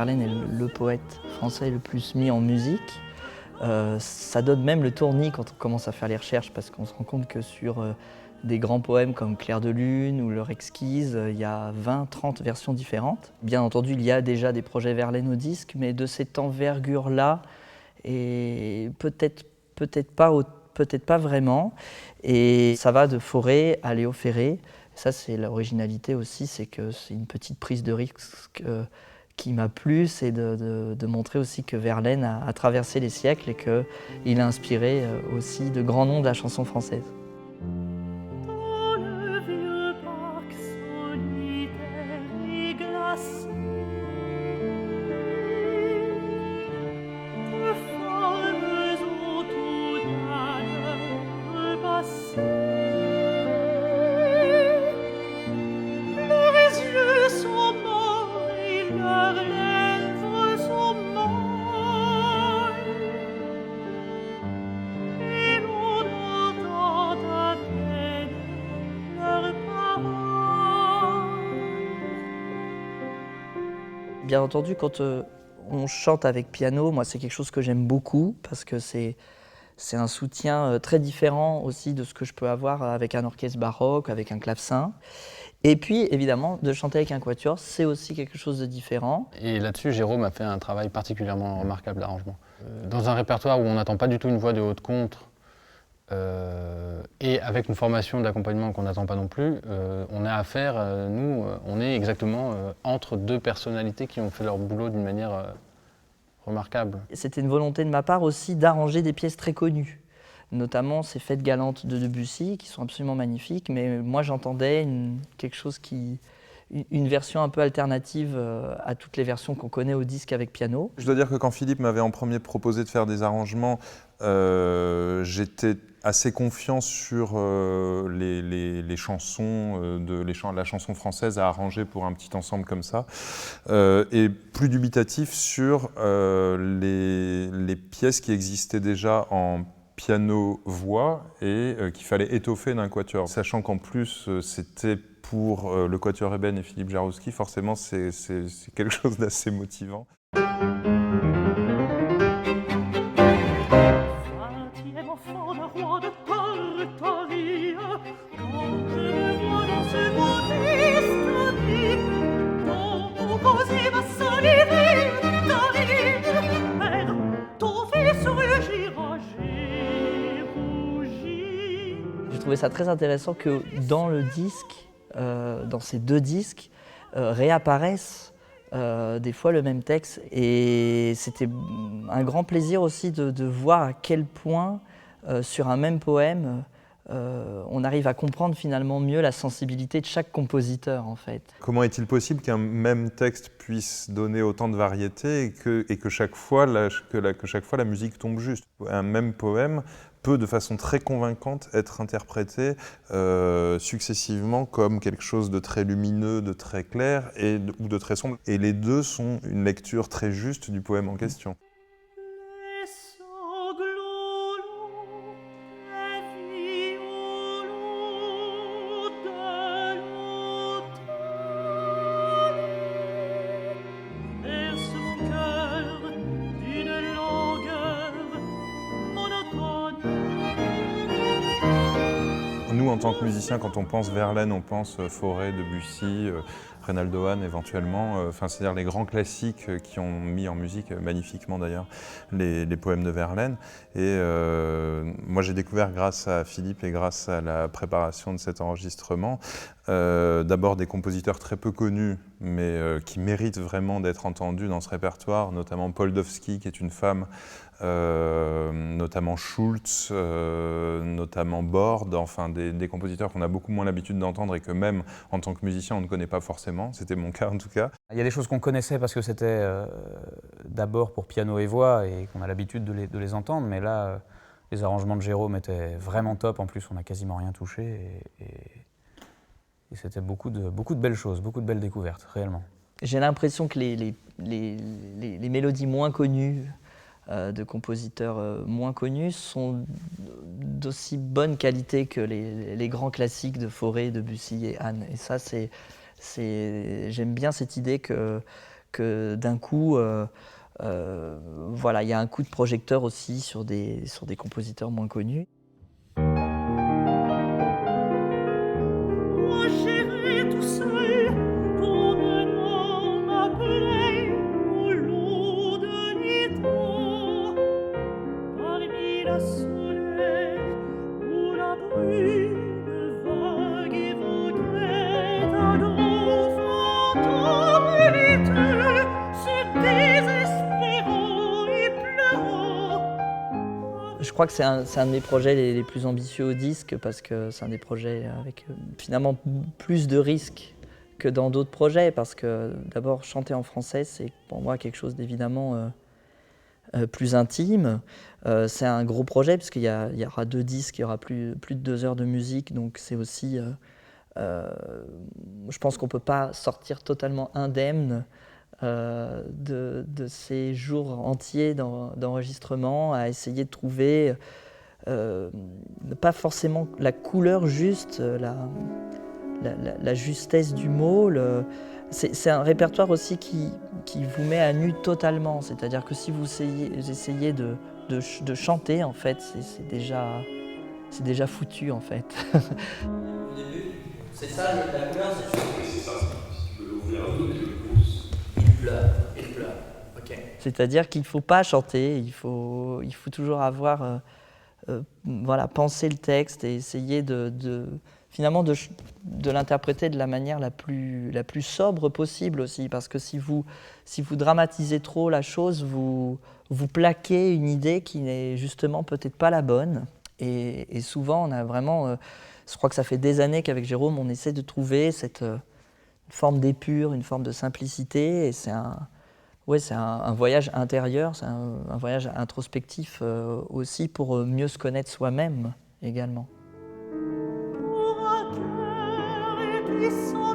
Verlaine est le poète français le plus mis en musique. Ça donne même le tournis quand on commence à faire les recherches, parce qu'on se rend compte que sur des grands poèmes comme Clair de Lune ou L'heure exquise, il y a 20-30 versions différentes. Bien entendu, il y a déjà des projets Verlaine au disque, mais de cette envergure-là, et peut-être pas vraiment. Et ça va de Fauré à Léo Ferré. Ça, c'est l'originalité aussi, c'est que c'est une petite prise de risque qui m'a plu, c'est de montrer aussi que Verlaine a traversé les siècles et qu'il a inspiré aussi de grands noms de la chanson française. Dans le vieux parc solitaire et glacé, de folles automnales repassées, leurs yeux sont morts et leurs lèvres sont molles, et l'on entend à peine leurs paroles. Bien entendu, quand on chante avec piano, moi c'est quelque chose que j'aime beaucoup parce que c'est un soutien très différent aussi de ce que je peux avoir avec un orchestre baroque, avec un clavecin. Et puis évidemment, de chanter avec un quatuor, c'est aussi quelque chose de différent. Et là-dessus, Jérôme a fait un travail particulièrement remarquable d'arrangement. Dans un répertoire où on n'attend pas du tout une voix de haute contre, et avec une formation d'accompagnement qu'on n'attend pas non plus, on a affaire, on est exactement entre deux personnalités qui ont fait leur boulot d'une manière remarquable. C'était une volonté de ma part aussi d'arranger des pièces très connues, notamment ces Fêtes galantes de Debussy, qui sont absolument magnifiques, mais moi j'entendais une version un peu alternative à toutes les versions qu'on connaît au disque avec piano. Je dois dire que quand Philippe m'avait en premier proposé de faire des arrangements, j'étais assez confiant sur les chansons, la chanson française à arranger pour un petit ensemble comme ça, et plus dubitatif sur les pièces qui existaient déjà en piano-voix et qu'il fallait étoffer d'un quatuor. Sachant qu'en plus c'était pour le quatuor Eben et Philippe Jarouski, forcément c'est quelque chose d'assez motivant. 20e enfant d'un roi de Tartarie, quand je me vois dans ce modeste habit, composer ma solitude, perdre ton fils ruggira, j'ai rougi. J'ai trouvé ça très intéressant que dans le disque, dans ces deux disques, réapparaissent des fois le même texte, et c'était un grand plaisir aussi de voir à quel point sur un même poème on arrive à comprendre finalement mieux la sensibilité de chaque compositeur en fait. Comment est-il possible qu'un même texte puisse donner autant de variété et que chaque fois la musique tombe juste? Un même poème peut de façon très convaincante être interprété successivement comme quelque chose de très lumineux, de très clair ou de très sombre. Et les deux sont une lecture très juste du poème en question. Les sanglots longs des violons de l'automne bercent mon cœur d'une langueur monotone. Nous, en tant que musiciens, quand on pense Verlaine, on pense Fauré, Debussy, Reynaldo Hahn éventuellement, c'est-à-dire les grands classiques qui ont mis en musique, magnifiquement d'ailleurs, les poèmes de Verlaine. Et moi j'ai découvert grâce à Philippe et grâce à la préparation de cet enregistrement, d'abord des compositeurs très peu connus, mais qui méritent vraiment d'être entendus dans ce répertoire, notamment Paul Dovsky, qui est une femme, notamment Schultz, notamment Bord, enfin des compositeurs qu'on a beaucoup moins l'habitude d'entendre et que même en tant que musicien on ne connaît pas forcément, c'était mon cas en tout cas. Il y a des choses qu'on connaissait parce que c'était d'abord pour piano et voix et qu'on a l'habitude de les entendre, mais là les arrangements de Jérôme étaient vraiment top, en plus on n'a quasiment rien touché et c'était beaucoup de belles choses, beaucoup de belles découvertes, réellement. J'ai l'impression que les mélodies moins connues de compositeurs moins connus sont d'aussi bonne qualité que les grands classiques de Fauré, Debussy et Hahn. Et ça, j'aime bien cette idée que que d'un coup, voilà, il y a un coup de projecteur aussi sur des compositeurs moins connus. Moi j'irai tout seul, ton nom m'appelait au long de l'étang, parmi la soleil où la brune vague évoquait un enfant laiteux, se désespérant et pleurant. Je crois que c'est un de mes projets les plus ambitieux au disque parce que c'est un des projets avec finalement plus de risques que dans d'autres projets parce que d'abord chanter en français c'est pour moi quelque chose d'évidemment plus intime. C'est un gros projet parce qu'il y aura 2 disques, il y aura plus de 2 heures de musique donc c'est aussi je pense qu'on ne peut pas sortir totalement indemne de ces jours entiers d'enregistrement, à essayer de trouver pas forcément la couleur juste, la justesse du mot. C'est un répertoire aussi qui vous met à nu totalement, c'est-à-dire que si vous essayez de chanter, en fait, c'est déjà foutu, en fait. Au début, c'est ça, la couleur, c'est ça, si tu veux l'ouvrir un peu, il pleure. Okay. C'est-à-dire qu'il ne faut pas chanter, il faut toujours avoir, voilà, penser le texte et essayer finalement de l'interpréter de la manière la plus sobre possible aussi, parce que si vous dramatisez trop la chose, vous plaquez une idée qui n'est justement peut-être pas la bonne. Et souvent, on a vraiment, je crois que ça fait des années qu'avec Jérôme, on essaie de trouver cette forme d'épure, une forme de simplicité, et c'est un voyage intérieur, c'est un voyage introspectif aussi pour mieux se connaître soi-même également. Pour un cœur et puissant